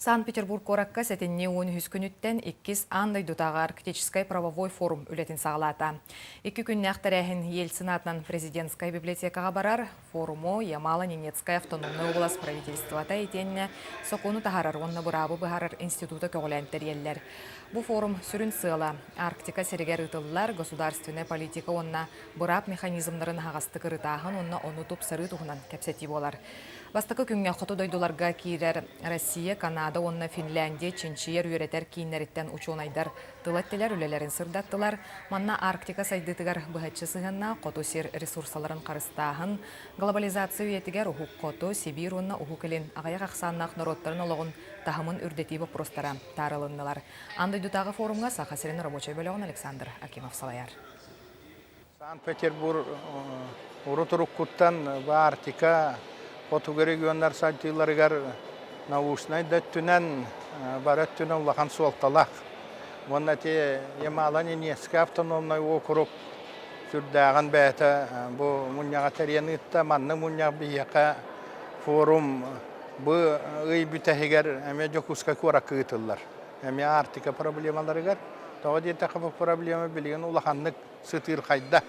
Санкт-Петербург коракка сетинне 13 күнүттен 2 андай дутағы арктической правовой форум үлетін сағалата. 2 күннәқ тәрәхін ел сенатынан президентская библиотекаға барар, форуму Ямало-Ненецкая автономная область правительствата етенне соқуны тахарар, онна бұрабы бұхарар институты көғіләнттер еллер. Бу форум сүрін сыла. Арктика серегер ытылылар, государственная политика онна бұрап механизмларын хағасты кырытағын, онна оны туп сыры туғынан кәпсети болар. Бастықы күнге құты дойдуларға кейрер Россия, Канада, онна Финляндия, Чинчиер үйретер кейінеріттен учуынайдар тылаттелер үлелерін сырдаттылар. Манна Арктика сайдытығар бұхатшы сығынна құты сер ресурсаларын қарыстағын, глобализация үйетігер ұхуқ құты, Сибир онна ұхуқ елін ағаяқ ақсаннақ народтарын олығын тахымын үрдети вопростара тарылыннылар. Андойдутағы форумға сақасырын рабочай бөліғын Александр Акимов салаяр. Санкт-Петербург Урутуруккуттан Арктика Потугы региондар сайтыларыгар наушнай дәттүнән бараттүнән улахан суалталақ. Онна те Ямало-Ненецкая автономный округ сүрдәғын бәті бұ мұняға тәренітті манны мұняға бияқа форум бұ ұй бүтәхігер әме жокуска көра күйтілдер. Әме Арктика проблемаларыгар. Тоға дейті қапы проблема білген улаханлық сытыр қайда.